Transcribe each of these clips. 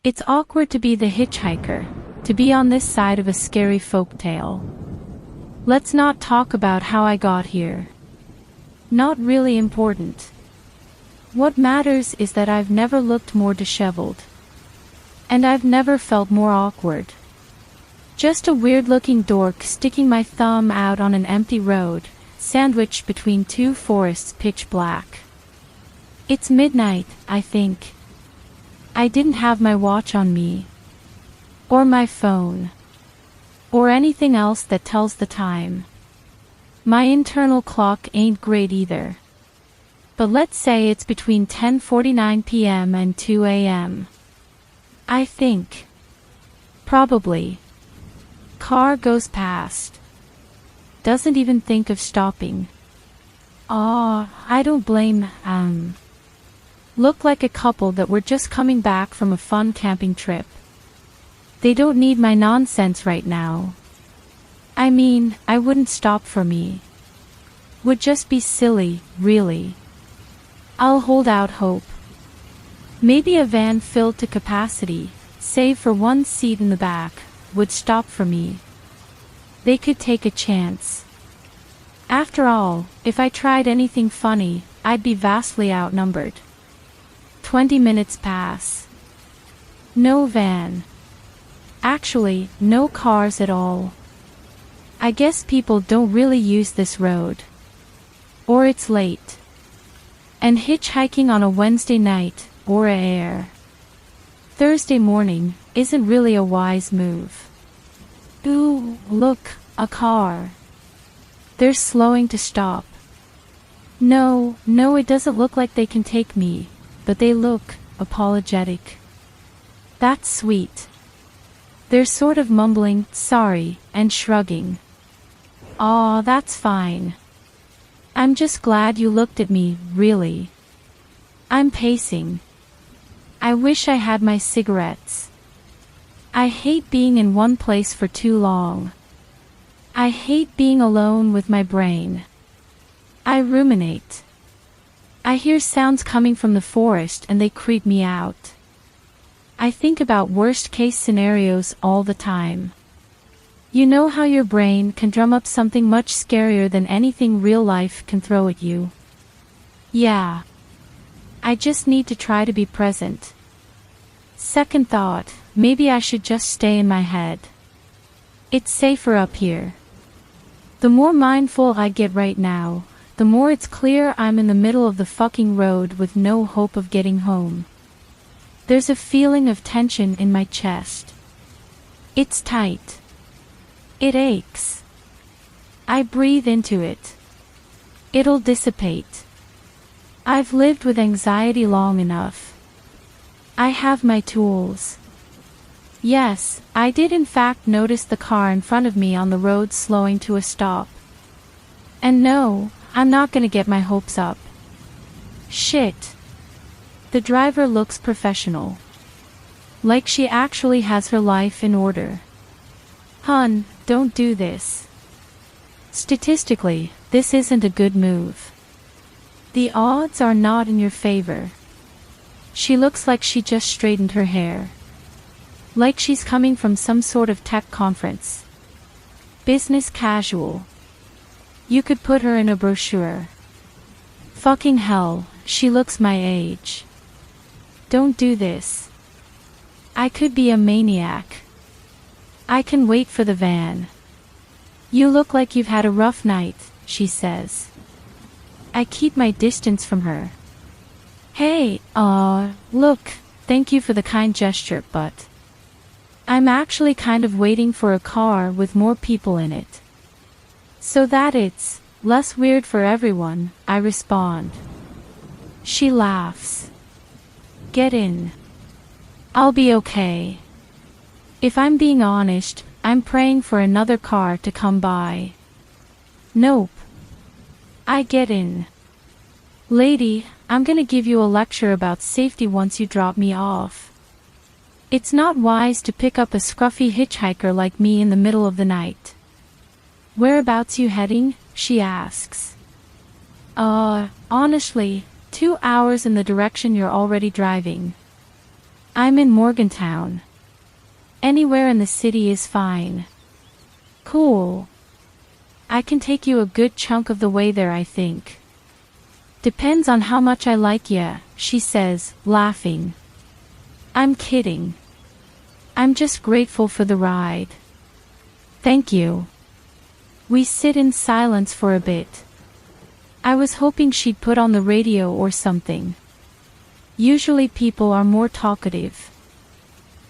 It's awkward to be the hitchhiker, to be on this side of a scary folktale. Let's not talk about how I got here. Not really important. What matters is that I've never looked more disheveled. And I've never felt more awkward. Just a weird-looking dork sticking my thumb out on an empty road, sandwiched between two forests pitch black. It's midnight, I think. I didn't have my watch on me. Or my phone. Or anything else that tells the time. My internal clock ain't great either. But let's say it's between 10:49 p.m. and 2 a.m. I think. Probably. Car goes past. Doesn't even think of stopping. I don't blame Look like a couple that were just coming back from a fun camping trip. They don't need my nonsense right now. I mean, I wouldn't stop for me. Would just be silly, really. I'll hold out hope. Maybe a van filled to capacity, save for one seat in the back, would stop for me. They could take a chance. After all, if I tried anything funny, I'd be vastly outnumbered. 20 minutes pass. No van. Actually, no cars at all. I guess people don't really use this road. Or it's late. And hitchhiking on a Wednesday night, or Thursday morning, isn't really a wise move. Ooh, look, a car. They're slowing to stop. No, it doesn't look like they can take me, but they look apologetic. That's sweet. They're sort of mumbling, sorry, and shrugging. Aw, that's fine. I'm just glad you looked at me, really. I'm pacing. I wish I had my cigarettes. I hate being in one place for too long. I hate being alone with my brain. I ruminate. I hear sounds coming from the forest and they creep me out. I think about worst-case scenarios all the time. You know how your brain can drum up something much scarier than anything real life can throw at you? Yeah. I just need to try to be present. Second thought, maybe I should just stay in my head. It's safer up here. The more mindful I get right now, the more it's clear I'm in the middle of the fucking road with no hope of getting home. There's a feeling of tension in my chest. It's tight. It aches. I breathe into it. It'll dissipate. I've lived with anxiety long enough. I have my tools. Yes, I did in fact notice the car in front of me on the road slowing to a stop. And no, I'm not gonna get my hopes up. Shit. The driver looks professional. Like she actually has her life in order. Hun, don't do this. Statistically, this isn't a good move. The odds are not in your favor. She looks like she just straightened her hair. Like she's coming from some sort of tech conference. Business casual. You could put her in a brochure. Fucking hell, she looks my age. Don't do this. I could be a maniac. I can wait for the van. You look like you've had a rough night, she says. I keep my distance from her. Hey, look, thank you for the kind gesture, but I'm actually kind of waiting for a car with more people in it. So that it's less weird for everyone, I respond. She laughs. Get in. I'll be okay. If I'm being honest, I'm praying for another car to come by. Nope. I get in. Lady, I'm gonna give you a lecture about safety once you drop me off. It's not wise to pick up a scruffy hitchhiker like me in the middle of the night. Whereabouts you heading? She asks. Honestly, 2 hours in the direction you're already driving. I'm in Morgantown. Anywhere in the city is fine. Cool. I can take you a good chunk of the way there, I think. Depends on how much I like ya, she says, laughing. I'm kidding. I'm just grateful for the ride. Thank you. We sit in silence for a bit. I was hoping she'd put on the radio or something. Usually people are more talkative.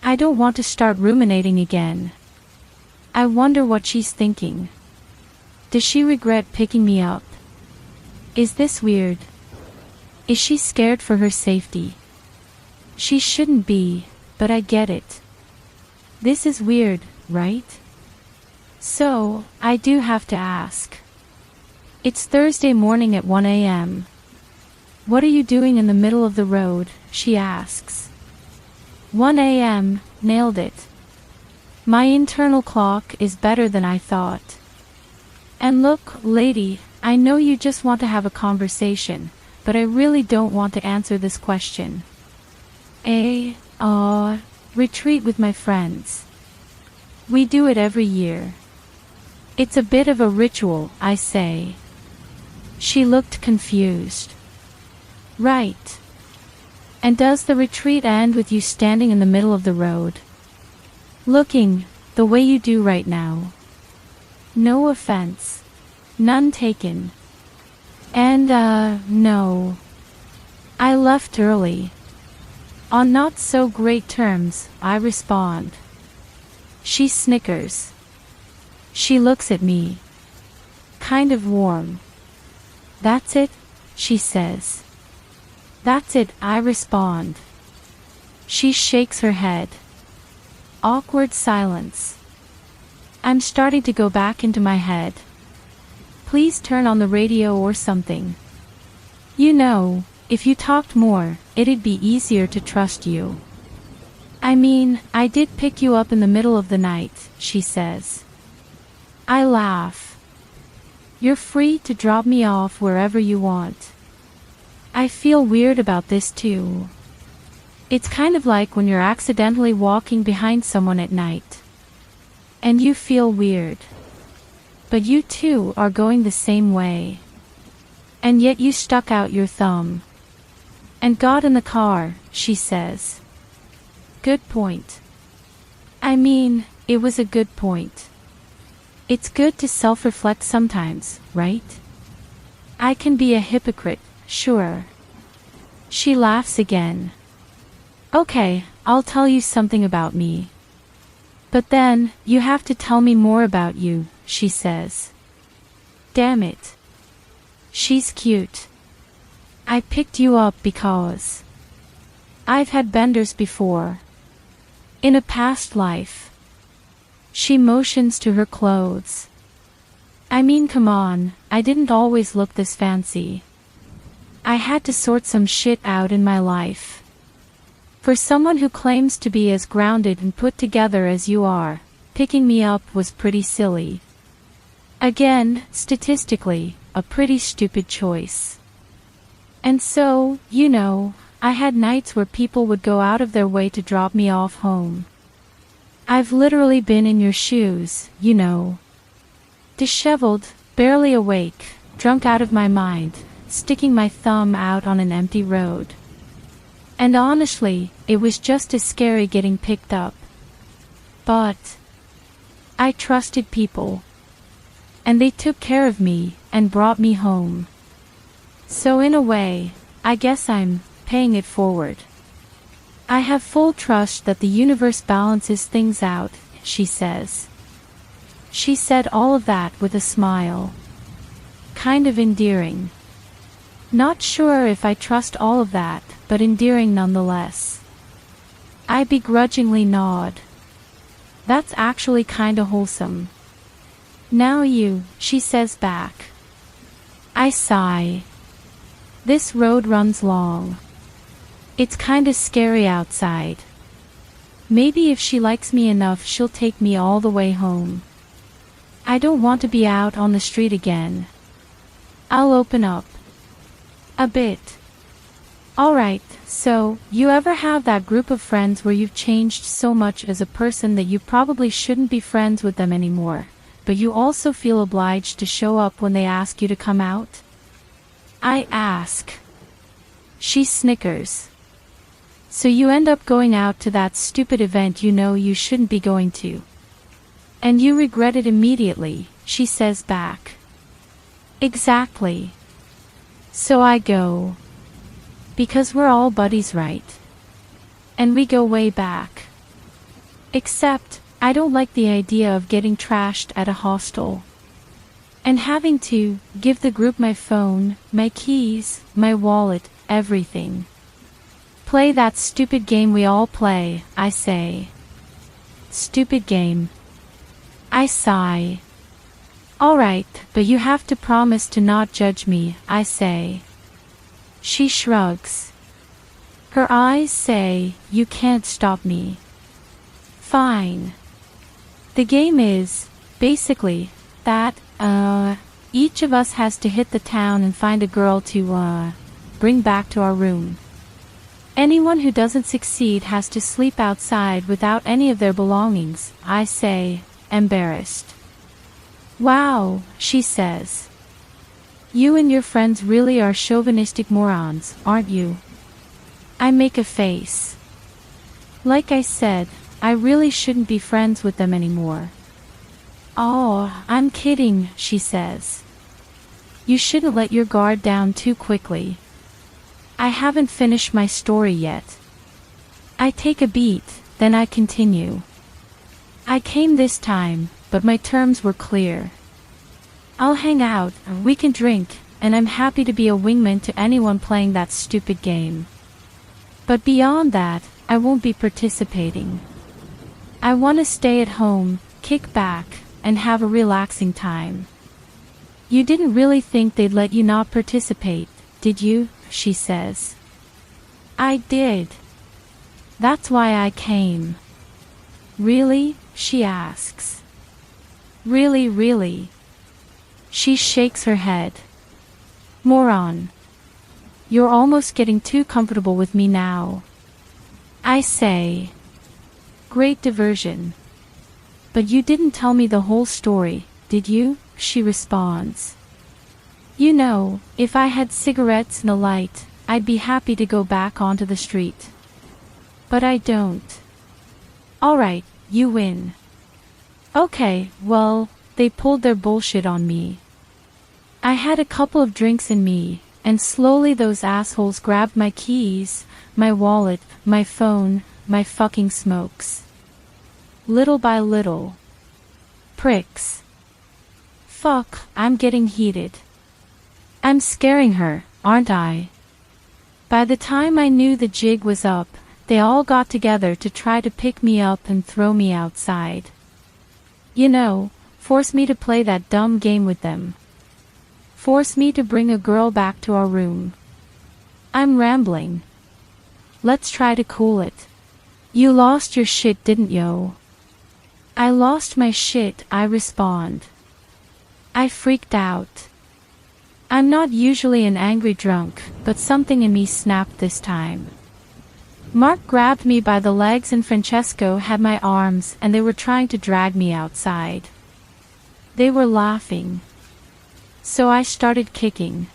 I don't want to start ruminating again. I wonder what she's thinking. Does she regret picking me up? Is this weird? Is she scared for her safety? She shouldn't be, but I get it. This is weird, right? So, I do have to ask. It's Thursday morning at 1 a.m. What are you doing in the middle of the road? She asks. 1 a.m., nailed it. My internal clock is better than I thought. And look, lady, I know you just want to have a conversation, but I really don't want to answer this question. Retreat with my friends. We do it every year. It's a bit of a ritual, I say. She looked confused. Right. And does the retreat end with you standing in the middle of the road? Looking, the way you do right now. No offense. None taken. And, no. I left early. On not so great terms, I respond. She snickers. She looks at me. Kind of warm. That's it, she says. That's it, I respond. She shakes her head. Awkward silence. I'm starting to go back into my head. Please turn on the radio or something. You know, if you talked more, it'd be easier to trust you. I mean, I did pick you up in the middle of the night, she says. I laugh. You're free to drop me off wherever you want. I feel weird about this too. It's kind of like when you're accidentally walking behind someone at night. And you feel weird. But you too are going the same way. And yet you stuck out your thumb. And got in the car, she says. Good point. I mean, it was a good point. It's good to self-reflect sometimes, right? I can be a hypocrite, sure. She laughs again. Okay, I'll tell you something about me. But then, you have to tell me more about you, she says. Damn it. She's cute. I picked you up because I've had benders before. In a past life. She motions to her clothes. I mean, come on, I didn't always look this fancy. I had to sort some shit out in my life. For someone who claims to be as grounded and put together as you are, picking me up was pretty silly. Again, statistically, a pretty stupid choice. And so, you know, I had nights where people would go out of their way to drop me off home. I've literally been in your shoes, you know. Disheveled, barely awake, drunk out of my mind, sticking my thumb out on an empty road. And honestly, it was just as scary getting picked up. But I trusted people. And they took care of me, and brought me home. So in a way, I guess I'm paying it forward. I have full trust that the universe balances things out, she says. She said all of that with a smile. Kind of endearing. Not sure if I trust all of that, but endearing nonetheless. I begrudgingly nod. That's actually kinda wholesome. Now you, she says back. I sigh. This road runs long. It's kinda scary outside. Maybe if she likes me enough she'll take me all the way home. I don't want to be out on the street again. I'll open up. A bit. Alright, so, you ever have that group of friends where you've changed so much as a person that you probably shouldn't be friends with them anymore, but you also feel obliged to show up when they ask you to come out? I ask. She snickers. So you end up going out to that stupid event you know you shouldn't be going to. And you regret it immediately, she says back. Exactly. So I go. Because we're all buddies, right? And we go way back. Except, I don't like the idea of getting trashed at a hostel. And having to give the group my phone, my keys, my wallet, everything. Play that stupid game we all play, I say. Stupid game. I sigh. Alright, but you have to promise to not judge me, I say. She shrugs. Her eyes say, you can't stop me. Fine. The game is, basically, that, each of us has to hit the town and find a girl to, bring back to our room. Anyone who doesn't succeed has to sleep outside without any of their belongings, I say, embarrassed. Wow, she says. You and your friends really are chauvinistic morons, aren't you? I make a face. Like I said, I really shouldn't be friends with them anymore. Oh, I'm kidding, she says. You shouldn't let your guard down too quickly. I haven't finished my story yet. I take a beat, then I continue. I came this time, but my terms were clear. I'll hang out, we can drink, and I'm happy to be a wingman to anyone playing that stupid game. But beyond that, I won't be participating. I want to stay at home, kick back, and have a relaxing time. You didn't really think they'd let you not participate, did you? She says. I did. That's why I came. Really? She asks. Really? She shakes her head. Moron. You're almost getting too comfortable with me now. I say. Great diversion. But you didn't tell me the whole story, did you? She responds. You know, if I had cigarettes and a light, I'd be happy to go back onto the street. But I don't. Alright, you win. Okay, well, they pulled their bullshit on me. I had a couple of drinks in me, and slowly those assholes grabbed my keys, my wallet, my phone, my fucking smokes. Little by little. Pricks. Fuck, I'm getting heated. I'm scaring her, aren't I? By the time I knew the jig was up, they all got together to try to pick me up and throw me outside. You know, force me to play that dumb game with them. Force me to bring a girl back to our room. I'm rambling. Let's try to cool it. You lost your shit, didn't you? I lost my shit, I respond. I freaked out. I'm not usually an angry drunk, but something in me snapped this time. Mark grabbed me by the legs and Francesco had my arms and they were trying to drag me outside. They were laughing. So I started kicking.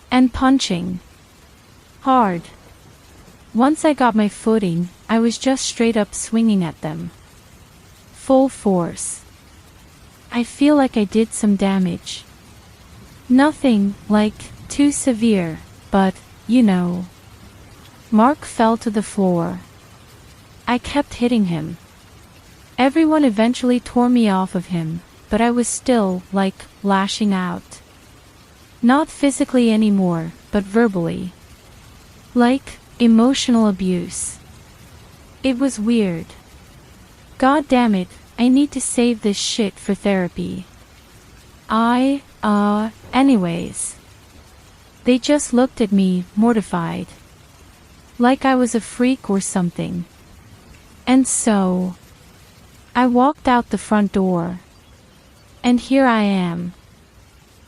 And punching. Hard. Once I got my footing, I was just straight up swinging at them. Full force. I feel like I did some damage. Nothing, like, too severe, but, you know. Mark fell to the floor. I kept hitting him. Everyone eventually tore me off of him, but I was still, like, lashing out. Not physically anymore, but verbally. Like, emotional abuse. It was weird. God damn it, I need to save this shit for therapy. Anyways. They just looked at me, mortified. Like I was a freak or something. And so, I walked out the front door. And here I am.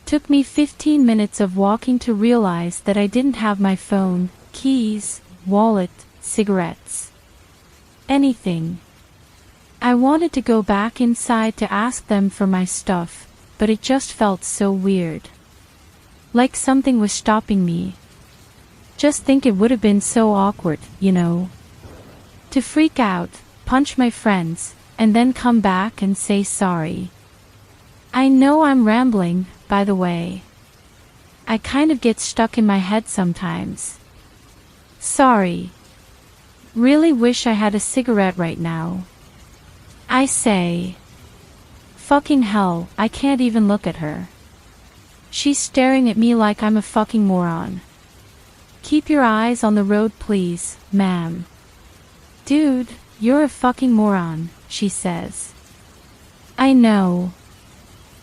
Took me 15 minutes of walking to realize that I didn't have my phone, Keys, wallet, cigarettes. Anything. I wanted to go back inside to ask them for my stuff, but it just felt so weird. Like something was stopping me. Just think it would have been so awkward, you know. To freak out, punch my friends, and then come back and say sorry. I know I'm rambling, by the way. I kind of get stuck in my head sometimes. Sorry. Really wish I had a cigarette right now. I say. Fucking hell, I can't even look at her. She's staring at me like I'm a fucking moron. Keep your eyes on the road please, ma'am. Dude, you're a fucking moron, she says. I know.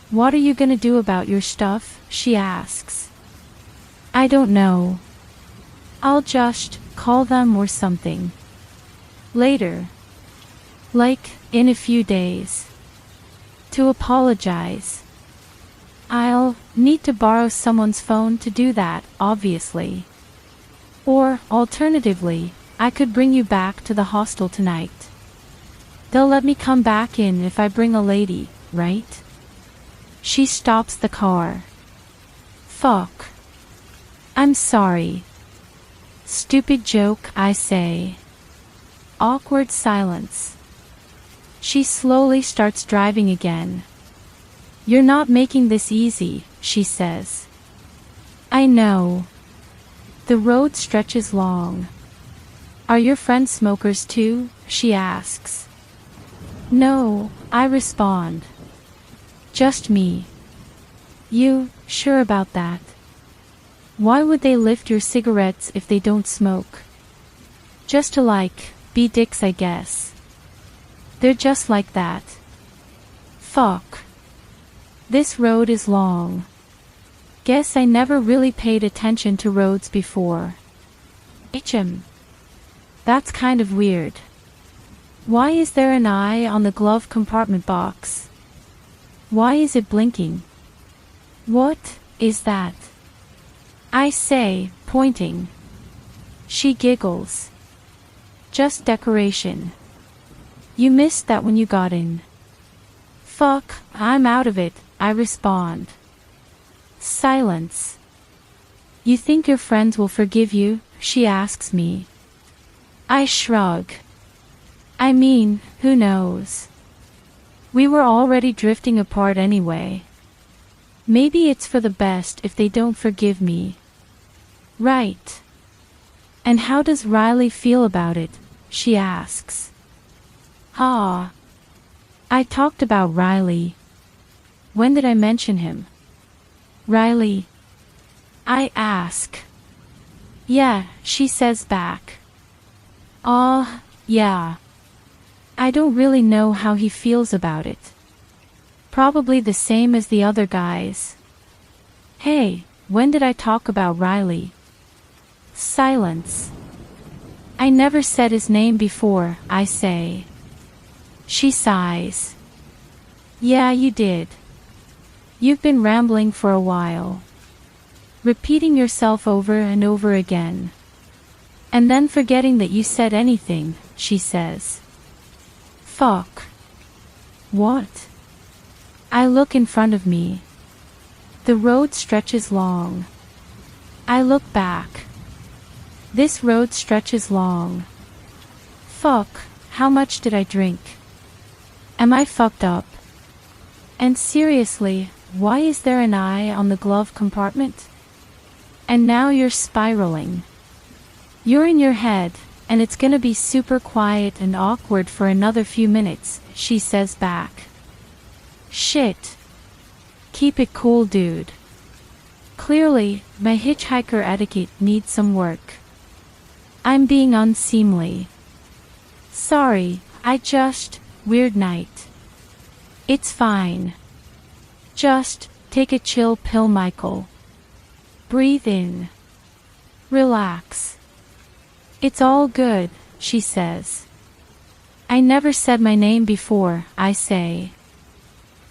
What are you gonna do about your stuff? She asks. I don't know. I'll just call them or something. Later. Like, in a few days. To apologize. I'll need to borrow someone's phone to do that, obviously. Or, alternatively, I could bring you back to the hostel tonight. They'll let me come back in if I bring a lady, right? She stops the car. Fuck. I'm sorry. Stupid joke, I say. Awkward silence. She slowly starts driving again. You're not making this easy, she says. I know. The road stretches long. Are your friends smokers too? She asks. No, I respond. Just me. You sure about that? Why would they lift your cigarettes if they don't smoke? Just to like, be dicks I guess. They're just like that. Fuck. This road is long. Guess I never really paid attention to roads before. That's kind of weird. Why is there an eye on the glove compartment box? Why is it blinking? What is that? I say, pointing. She giggles. Just decoration. You missed that when you got in. Fuck, I'm out of it, I respond. Silence. You think your friends will forgive you? She asks me. I shrug. I mean, who knows? We were already drifting apart anyway. Maybe it's for the best if they don't forgive me. Right. And how does Riley feel about it? She asks. Ah. I talked about Riley. When did I mention him? Riley. I ask. Yeah, she says back. Yeah. I don't really know how he feels about it. Probably the same as the other guys. Hey, when did I talk about Riley? Silence. I never said his name before, I say. She sighs. Yeah, you did. You've been rambling for a while. Repeating yourself over and over again. And then forgetting that you said anything, she says. Fuck. What? I look in front of me. The road stretches long. I look back. This road stretches long. Fuck, how much did I drink? Am I fucked up? And seriously, why is there an eye on the glove compartment? And now you're spiraling. You're in your head, and it's gonna be super quiet and awkward for another few minutes, she says back. Shit. Keep it cool, dude. Clearly, my hitchhiker etiquette needs some work. I'm being unseemly. Sorry, weird night. It's fine. Just, take a chill pill, Michael. Breathe in. Relax. It's all good, she says. I never said my name before, I say.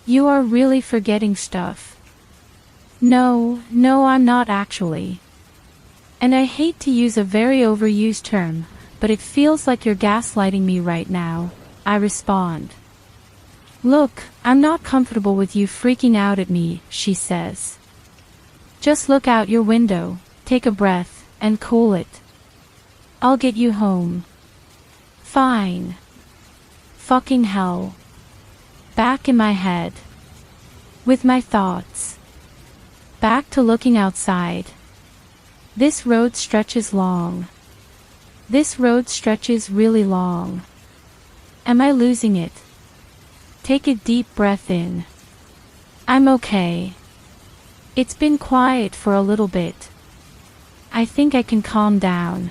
You are really forgetting stuff. No, I'm not actually. And I hate to use a very overused term, but it feels like you're gaslighting me right now, I respond. Look, I'm not comfortable with you freaking out at me, she says. Just look out your window, take a breath, and cool it. I'll get you home. Fine. Fucking hell. Back in my head. With my thoughts. Back to looking outside. This road stretches long. This road stretches really long. Am I losing it? Take a deep breath in. I'm okay. It's been quiet for a little bit. I think I can calm down.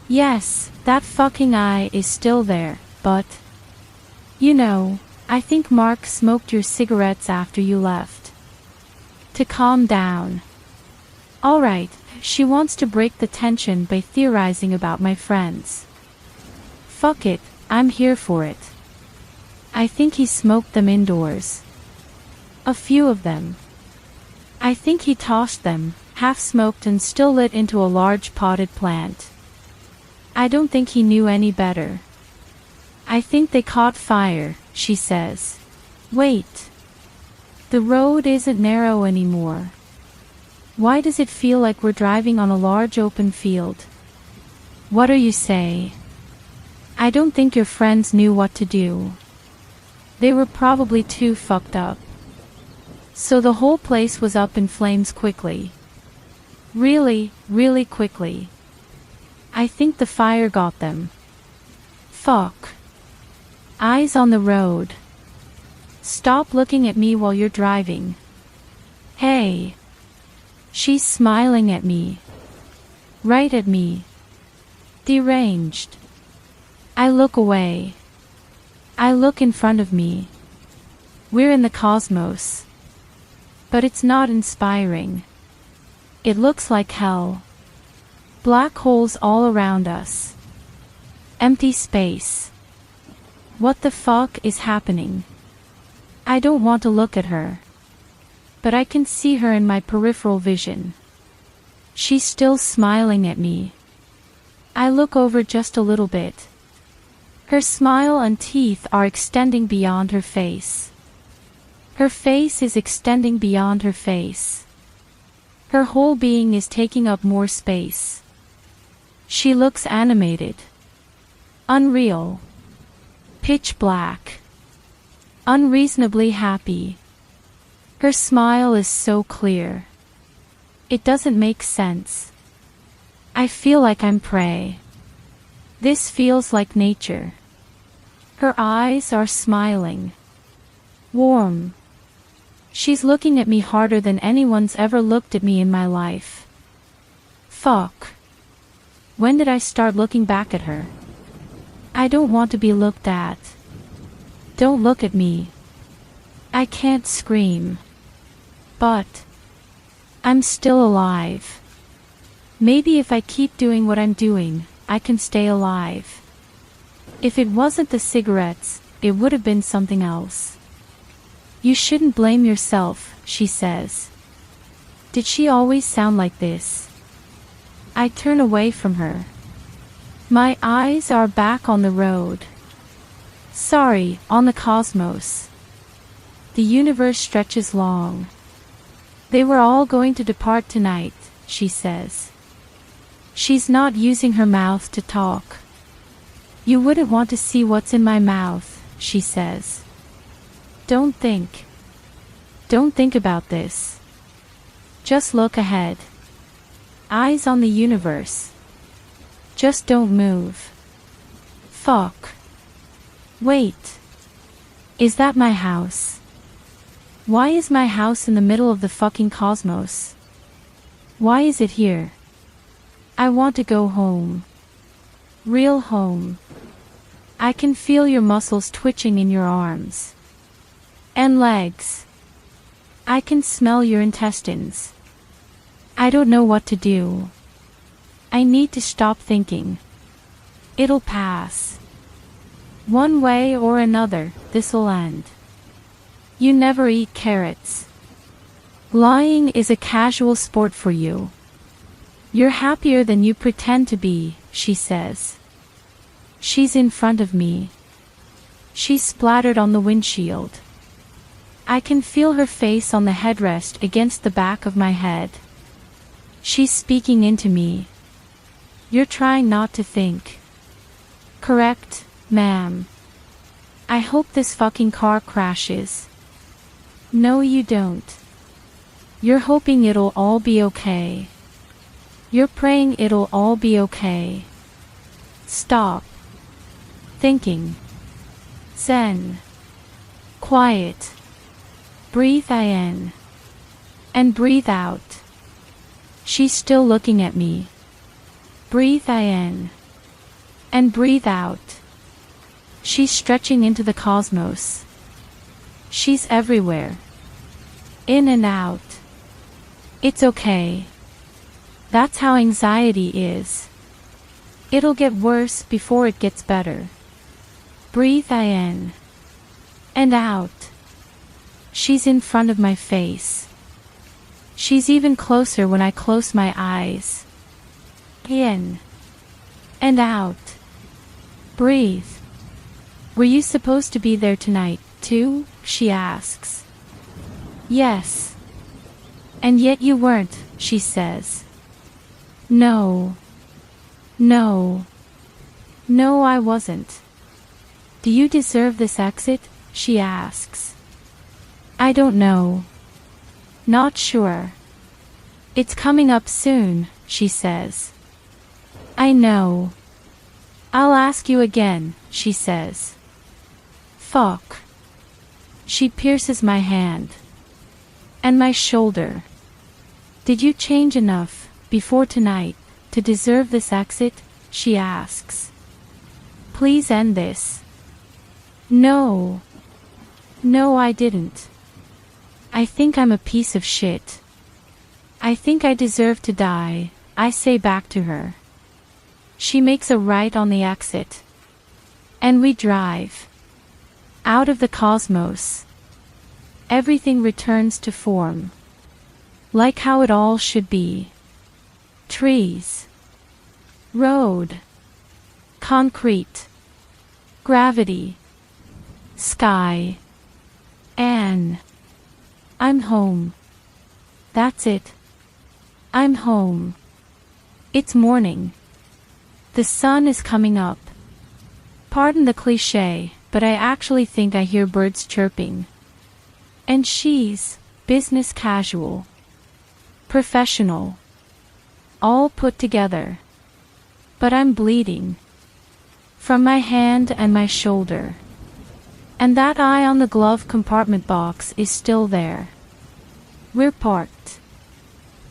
Yes, that fucking eye is still there, but... You know, I think Mark smoked your cigarettes after you left. To calm down. Alright, she wants to break the tension by theorizing about my friends. Fuck it, I'm here for it. I think he smoked them indoors. A few of them. I think he tossed them, half-smoked and still lit into a large potted plant. I don't think he knew any better. I think they caught fire, she says. Wait. The road isn't narrow anymore. Why does it feel like we're driving on a large open field? What do you say? I don't think your friends knew what to do. They were probably too fucked up. So the whole place was up in flames quickly. Really, really quickly. I think the fire got them. Fuck. Eyes on the road. Stop looking at me while you're driving. Hey. She's smiling at me. Right at me. Deranged. I look away. I look in front of me. We're in the cosmos. But it's not inspiring. It looks like hell. Black holes all around us. Empty space. What the fuck is happening? I don't want to look at her. But I can see her in my peripheral vision. She's still smiling at me. I look over just a little bit. Her smile and teeth are extending beyond her face. Her face is extending beyond her face. Her whole being is taking up more space. She looks animated. Unreal. Pitch black. Unreasonably happy. Her smile is so clear. It doesn't make sense. I feel like I'm prey. This feels like nature. Her eyes are smiling. Warm. She's looking at me harder than anyone's ever looked at me in my life. Fuck. When did I start looking back at her? I don't want to be looked at. Don't look at me. I can't scream. But I'm still alive. Maybe if I keep doing what I'm doing, I can stay alive. If it wasn't the cigarettes, it would have been something else. You shouldn't blame yourself, she says. Did she always sound like this? I turn away from her. My eyes are back on the road. Sorry, on the cosmos. The universe stretches long. They were all going to depart tonight, she says. She's not using her mouth to talk. You wouldn't want to see what's in my mouth, she says. Don't think. Don't think about this. Just look ahead. Eyes on the universe. Just don't move. Fuck. Wait. Is that my house? Why is my house in the middle of the fucking cosmos? Why is it here? I want to go home. Real home. I can feel your muscles twitching in your arms. And legs. I can smell your intestines. I don't know what to do. I need to stop thinking. It'll pass. One way or another, this'll end. You never eat carrots. Lying is a casual sport for you. You're happier than you pretend to be, she says. She's in front of me. She's splattered on the windshield. I can feel her face on the headrest against the back of my head. She's speaking into me. You're trying not to think. Correct, ma'am. I hope this fucking car crashes. No, you don't. You're hoping it'll all be okay. You're praying it'll all be okay. Stop. Thinking. Zen. Quiet. Breathe in. And breathe out. She's still looking at me. Breathe in. And breathe out. She's stretching into the cosmos. She's everywhere. In and out. It's okay. That's how anxiety is. It'll get worse before it gets better. Breathe in. And out. She's in front of my face. She's even closer when I close my eyes. In. And out. Breathe. Were you supposed to be there tonight, too? She asks. Yes. And yet you weren't, she says. No. No. No, I wasn't. Do you deserve this exit? She asks. I don't know. Not sure. It's coming up soon, she says. I know. I'll ask you again, she says. Fuck. She pierces my hand. And my shoulder. Did you change enough, before tonight, to deserve this exit? She asks. Please end this. No. No, I didn't. I think I'm a piece of shit. I think I deserve to die, I say back to her. She makes a right on the exit. And we drive. Out of the cosmos. Everything returns to form. Like how it all should be. Trees. Road. Concrete. Gravity. Sky. And I'm home. That's it. I'm home. It's morning. The sun is coming up. Pardon the cliché, but I actually think I hear birds chirping. And she's business casual. Professional. All put together. But I'm bleeding. From my hand and my shoulder. And that eye on the glove compartment box is still there. We're parked.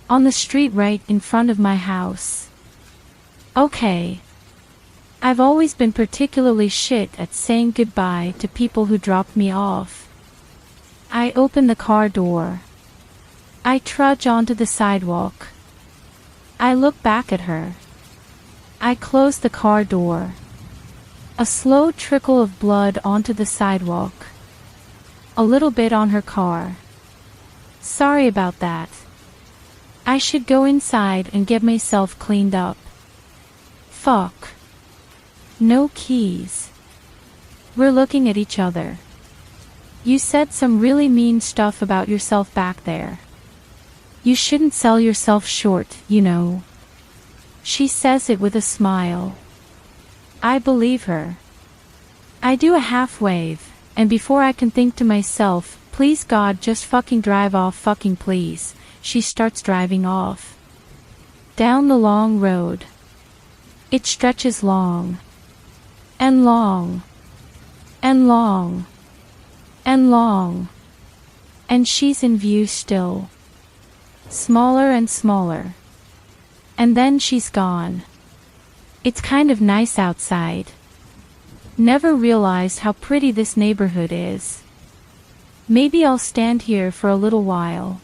On the street right in front of my house. Okay. I've always been particularly shit at saying goodbye to people who dropped me off. I open the car door. I trudge onto the sidewalk. I look back at her. I close the car door. A slow trickle of blood onto the sidewalk. A little bit on her car. Sorry about that. I should go inside and get myself cleaned up. Fuck. No keys. We're looking at each other. You said some really mean stuff about yourself back there. You shouldn't sell yourself short, you know. She says it with a smile. I believe her. I do a half wave, and before I can think to myself, please God just fucking drive off fucking please, she starts driving off. Down the long road. It stretches long. And long. And long. And long. And she's in view still. Smaller and smaller. And then she's gone. It's kind of nice outside. Never realized how pretty this neighborhood is. Maybe I'll stand here for a little while.